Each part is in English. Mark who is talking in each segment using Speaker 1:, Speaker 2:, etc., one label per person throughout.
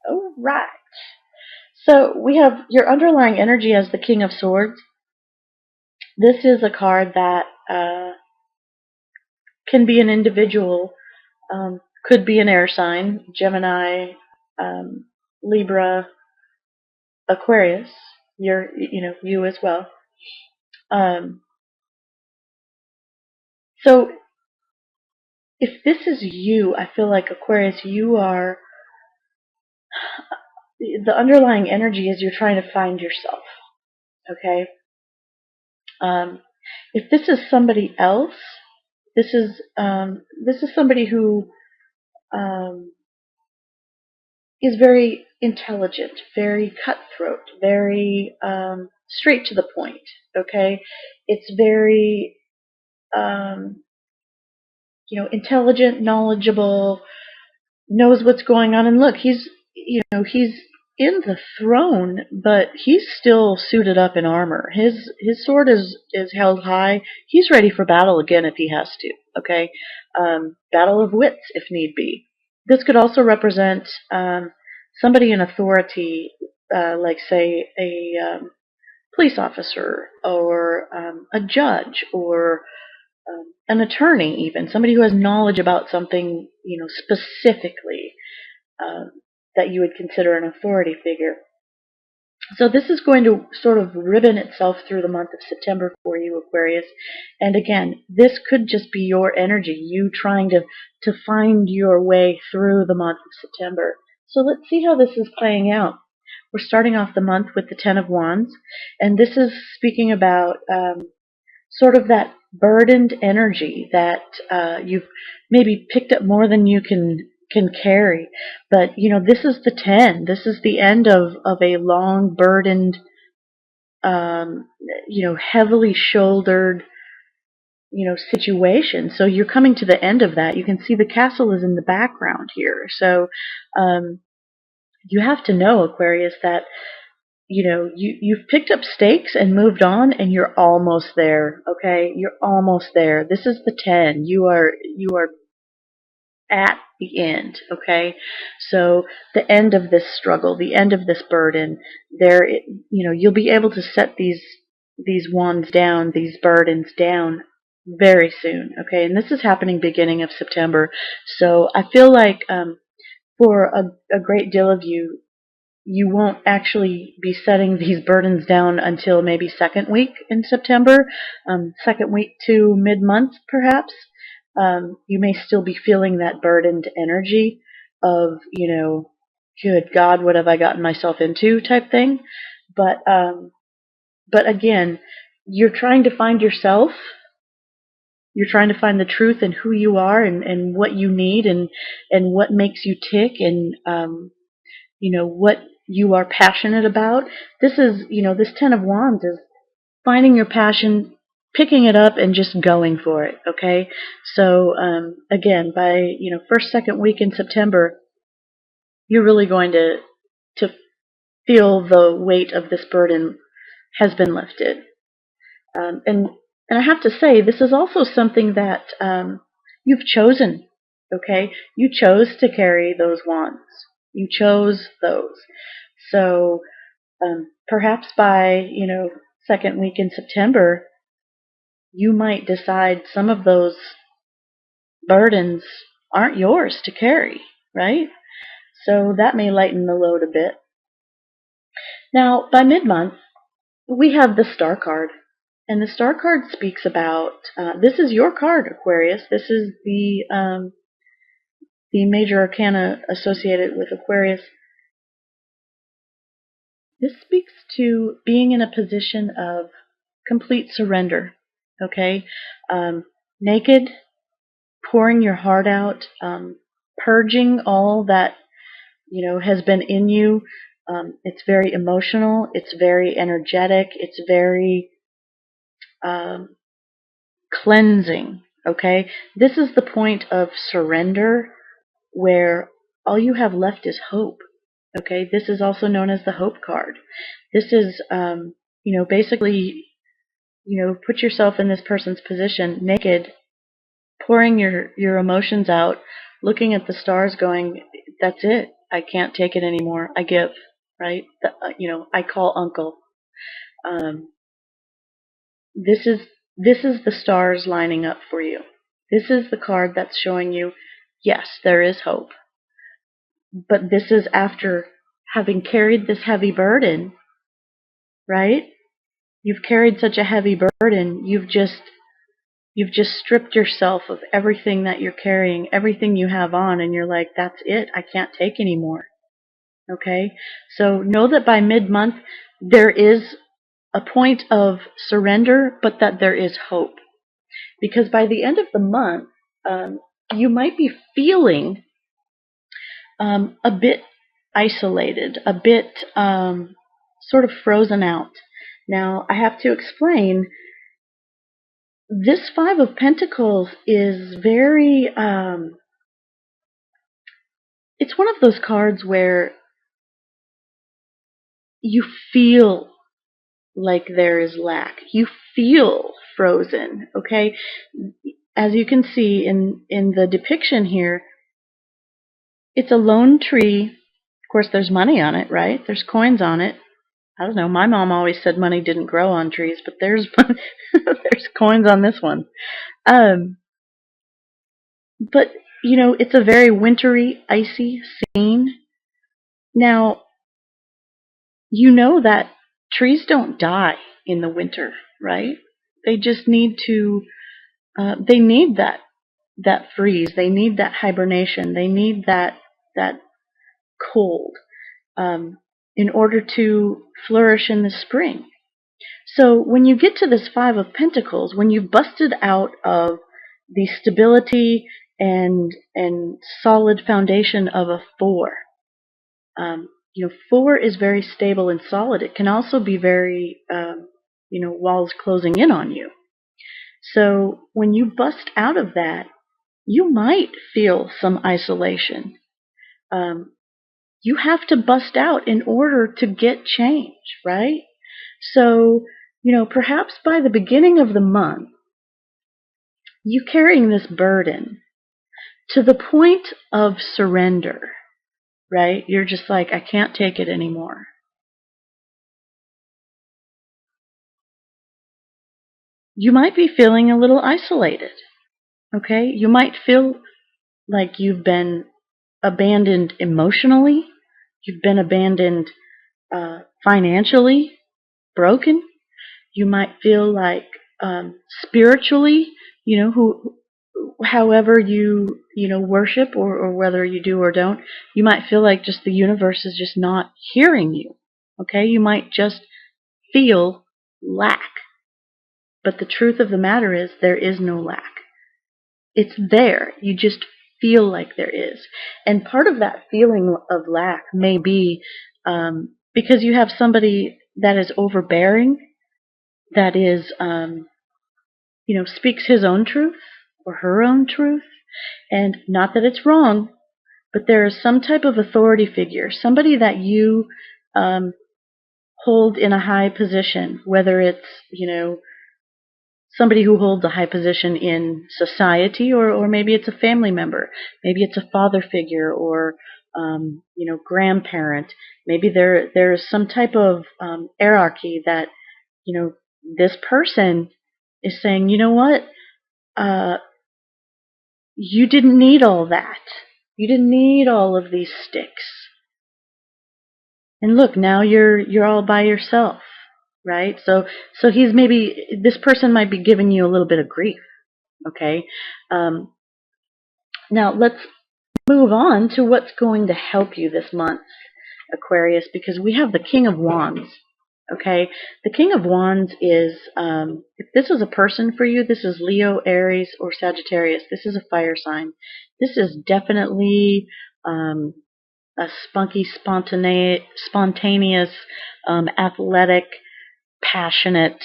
Speaker 1: All right. So we have your underlying energy as the King of Swords. This is a card that can be an individual, could be an air sign, Gemini, um, Libra, Aquarius. You as well. Um, so if this is you, I feel like Aquarius, you are the underlying energy is you're trying to find yourself. Okay. Um, if this is somebody else, this is somebody who um, is very intelligent, very cutthroat, very straight to the point. Okay, it's very um, intelligent, knowledgeable, knows what's going on. And look, he's in the throne, but he's still suited up in armor. His sword is held high. He's ready for battle again if he has to. Okay, battle of wits if need be. This could also represent somebody in authority, like say a police officer or a judge or an attorney, even somebody who has knowledge about something, specifically um, that you would consider an authority figure. So this is going to sort of ribbon itself through the month of September for you, Aquarius. And again, this could just be your energy, you trying to find your way through the month of September. So let's see how this is playing out. We're starting off the month with the Ten of Wands, and this is speaking about sort of that burdened energy that you've maybe picked up more than you can carry. But this is the 10. This is the end of a long burdened, heavily shouldered, situation. So you're coming to the end of that. You can see the castle is in the background here. So you have to know, Aquarius, that you've picked up stakes and moved on, and you're almost there. Okay, you're almost there. This is the 10. You are at the end. Okay, so the end of this struggle, the end of this burden. You'll be able to set these wands down, these burdens down very soon. Okay, and this is happening beginning of September. So I feel like for a great deal of you, you won't actually be setting these burdens down until maybe second week in September, second week to mid-month perhaps. You may still be feeling that burdened energy of, good God, what have I gotten myself into type thing. But again, you're trying to find yourself. You're trying to find the truth in who you are and what you need and what makes you tick and what you are passionate about. This is, this Ten of Wands is finding your passion, picking it up, and just going for it. Okay, so again, by first, second week in September, you're really going to feel the weight of this burden has been lifted. And I have to say, this is also something that you've chosen. Okay, you chose to carry those wands. You chose those. So perhaps by second week in September, you might decide some of those burdens aren't yours to carry, right? So that may lighten the load a bit. Now, by mid-month, we have the Star card. And the Star card speaks about, this is your card, Aquarius. This is the major arcana associated with Aquarius. This speaks to being in a position of complete surrender, okay? Naked, pouring your heart out, purging all that, has been in you. It's very emotional. It's very energetic. It's very cleansing, okay? This is the point of surrender where all you have left is hope, okay? This is also known as the Hope card. This is, basically, put yourself in this person's position, naked, pouring your emotions out, looking at the stars going, that's it. I can't take it anymore. I give, right? I call uncle. Um, this is the stars lining up for you. This is the card that's showing you, yes, there is hope. But this is after having carried this heavy burden, right? You've carried such a heavy burden. You've just stripped yourself of everything that you're carrying, everything you have on, and you're like, that's it. I can't take anymore. Okay? So know that by mid-month, there is a point of surrender, but that there is hope. Because by the end of the month, you might be feeling a bit isolated, a bit sort of frozen out. Now, I have to explain, this Five of Pentacles is very, it's one of those cards where you feel like there is lack. You feel frozen, okay? As you can see in the depiction here, it's a lone tree. Of course, there's money on it, right? There's coins on it. I don't know. My mom always said money didn't grow on trees, but there's there's coins on this one. But it's a very wintry, icy scene. Now, you know that trees don't die in the winter, right? They just need to. They need that freeze. They need that hibernation. They need that cold in order to flourish in the spring. So when you get to this Five of Pentacles, when you've busted out of the stability and solid foundation of a four, four is very stable and solid. It can also be very, walls closing in on you. So when you bust out of that, you might feel some isolation. You have to bust out in order to get change, right? So, perhaps by the beginning of the month, you carrying this burden to the point of surrender, right? You're just like, I can't take it anymore. You might be feeling a little isolated, okay? You might feel like you've been abandoned emotionally. You've been abandoned financially, broken. You might feel like spiritually, however you worship or whether you do or don't, you might feel like just the universe is just not hearing you. Okay, you might just feel lack. But the truth of the matter is there is no lack. It's there. You just feel like there is. And part of that feeling of lack may be because you have somebody that is overbearing, that is, speaks his own truth or her own truth. And not that it's wrong, but there is some type of authority figure, somebody that you hold in a high position, whether it's, somebody who holds a high position in society, or maybe it's a family member, maybe it's a father figure, or grandparent. Maybe there's some type of hierarchy that this person is saying, you know what, you didn't need all that. You didn't need all of these sticks. And look, now you're all by yourself, right? So this person might be giving you a little bit of grief. Okay. Now let's move on to what's going to help you this month, Aquarius, because we have the King of Wands. Okay, the King of Wands is, if this is a person for you, this is Leo, Aries, or Sagittarius. This is a fire sign. This is definitely a spunky, spontaneous, athletic, passionate,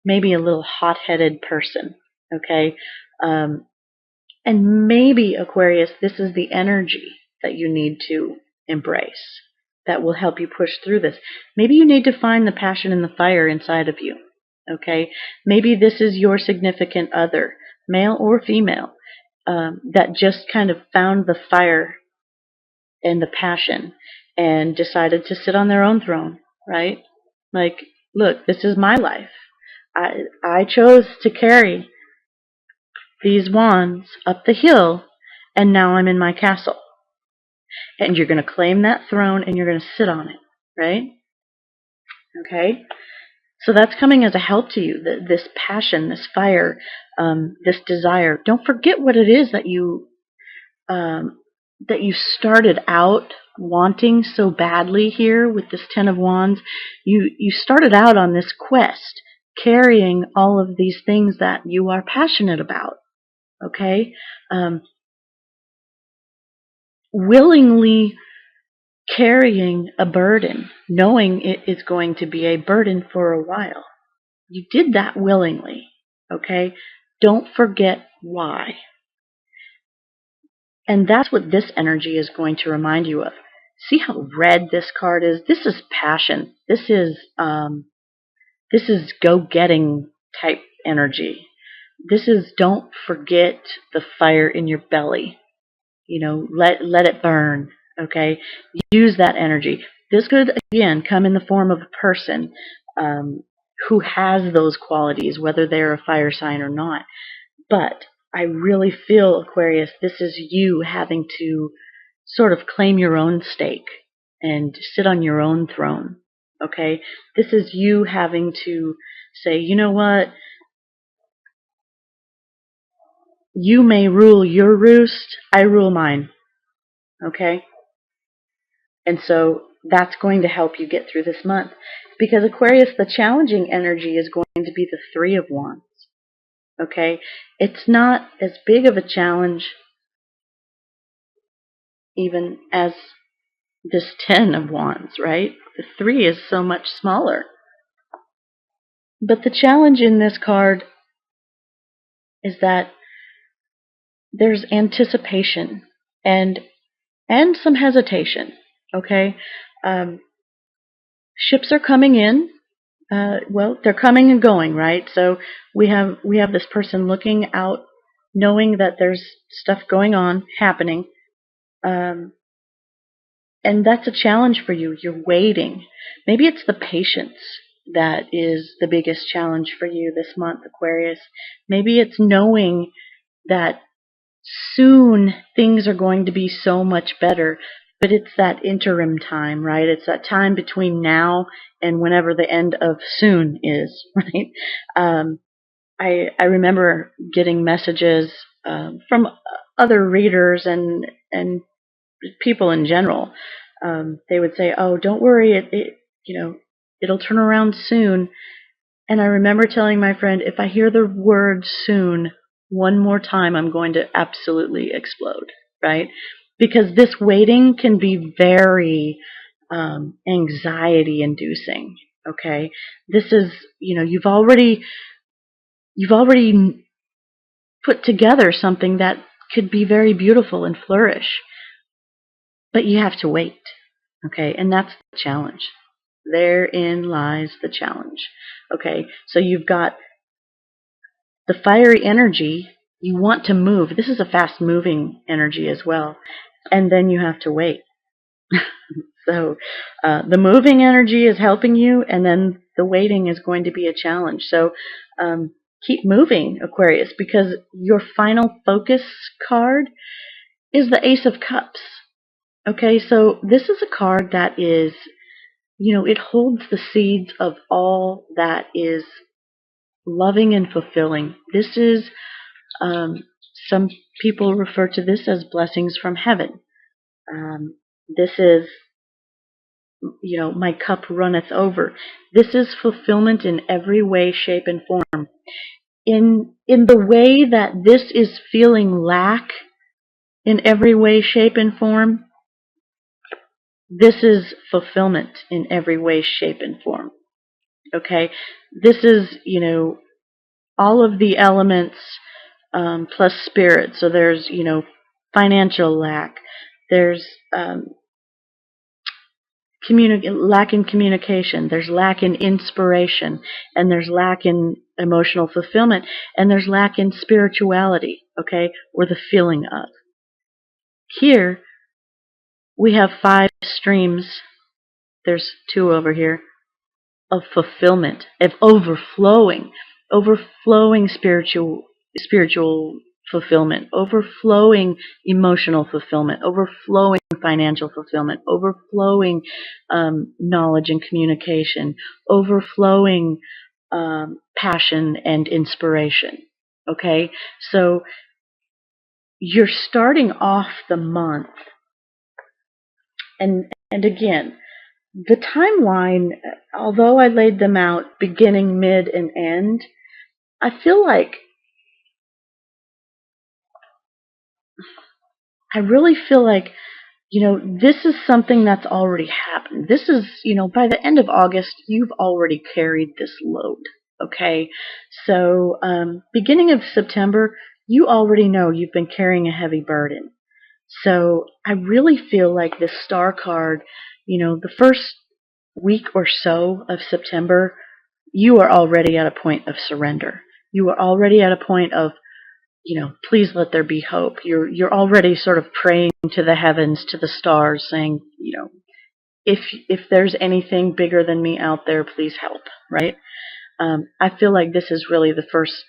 Speaker 1: maybe a little hot-headed person. Okay, and maybe, Aquarius, this is the energy that you need to embrace that will help you push through this. Maybe you need to find the passion and the fire inside of you. Okay? Maybe this is your significant other, male or female, that just kind of found the fire and the passion and decided to sit on their own throne, right? Like, look, this is my life. I chose to carry these wands up the hill, and now I'm in my castle. And you're going to claim that throne and you're going to sit on it, right? Okay? So that's coming as a help to you, this passion, this fire, this desire. Don't forget what it is that you started out wanting so badly here with this Ten of Wands. You started out on this quest, carrying all of these things that you are passionate about. Okay? Willingly carrying a burden, knowing it is going to be a burden for a while. You did that willingly, okay? Don't forget why. And that's what this energy is going to remind you of. See how red this card is? This is passion. This is go-getting type energy. This is don't forget the fire in your belly. You know, let it burn, okay? Use that energy. This could, again, come in the form of a person who has those qualities, whether they're a fire sign or not. But I really feel, Aquarius, this is you having to sort of claim your own stake and sit on your own throne, okay? This is you having to say, you know what? You may rule your roost, I rule mine, okay? And so that's going to help you get through this month. Because Aquarius, the challenging energy is going to be the Three of Wands. Okay? It's not as big of a challenge even as this Ten of Wands, right? The Three is so much smaller. But the challenge in this card is that there's anticipation and some hesitation. Okay? Ships are coming in. Well, they're coming and going, right? So we have this person looking out, knowing that there's stuff going on, happening, and that's a challenge for you. You're waiting. Maybe it's the patience that is the biggest challenge for you this month, Aquarius. Maybe it's knowing that soon things are going to be so much better, but it's that interim time, right? It's that time between now and whenever the end of soon is, right? I remember getting messages from other readers and people in general. They would say, "Oh, don't worry, it'll turn around soon." And I remember telling my friend, if I hear the word soon one more time, I'm going to absolutely explode, right? Because this waiting can be very anxiety inducing, okay? This is, you've already put together something that could be very beautiful and flourish, but you have to wait, okay? And that's the challenge. Therein lies the challenge, okay? So you've got the fiery energy. You want to move. This is a fast-moving energy as well. And then you have to wait. So the moving energy is helping you, and then the waiting is going to be a challenge. So keep moving, Aquarius, because your final focus card is the Ace of Cups. Okay, so this is a card that is, it holds the seeds of all that is loving and fulfilling. This is, some people refer to this as blessings from heaven. This is, my cup runneth over. This is fulfillment in every way, shape, and form. In the way that this is feeling lack in every way, shape, and form, this is fulfillment in every way, shape, and form. Okay? This is, all of the elements plus spirit. So there's, financial lack. There's lack in communication. There's lack in inspiration. And there's lack in emotional fulfillment. And there's lack in spirituality, okay? Or the feeling of. Here, we have 5 streams. There's 2 over here of fulfillment, of overflowing spiritual fulfillment, overflowing emotional fulfillment, overflowing financial fulfillment, overflowing knowledge and communication, overflowing passion and inspiration. Okay, so you're starting off the month, and again, the timeline, although I laid them out beginning, mid, and end, I feel like I really feel like, this is something that's already happened. This is, by the end of August, you've already carried this load. Okay. So, beginning of September, you already know you've been carrying a heavy burden. So I really feel like this star card, the first week or so of September, you are already at a point of surrender. You are already at a point of, please let there be hope. You're already sort of praying to the heavens, to the stars, saying, if there's anything bigger than me out there, please help, right? I feel like this is really the first,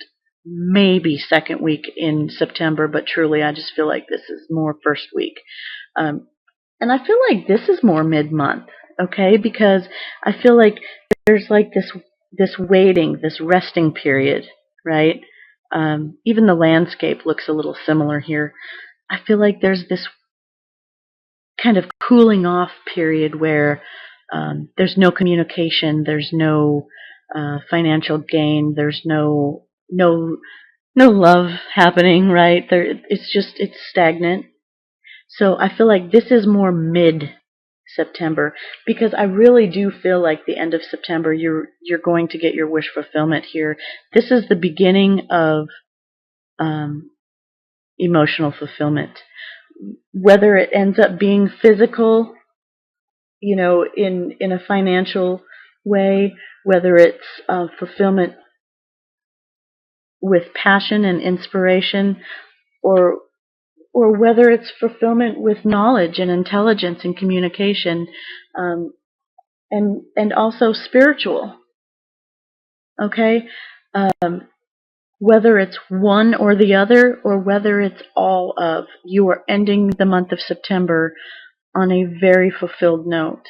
Speaker 1: maybe second week in September, but truly I just feel like this is more first week. And I feel like this is more mid-month, okay? Because I feel like there's like this waiting, this resting period, right? Even the landscape looks a little similar here. I feel like there's this kind of cooling off period where there's no communication, there's no financial gain, there's no love happening, right? It's stagnant. So I feel like this is more mid-September, because I really do feel like the end of September you're going to get your wish fulfillment here. This is the beginning of emotional fulfillment. Whether it ends up being physical, in a financial way, whether it's fulfillment with passion and inspiration, or whether it's fulfillment with knowledge and intelligence and communication, and also spiritual. Okay, whether it's one or the other, or whether it's all of, you are ending the month of September on a very fulfilled note.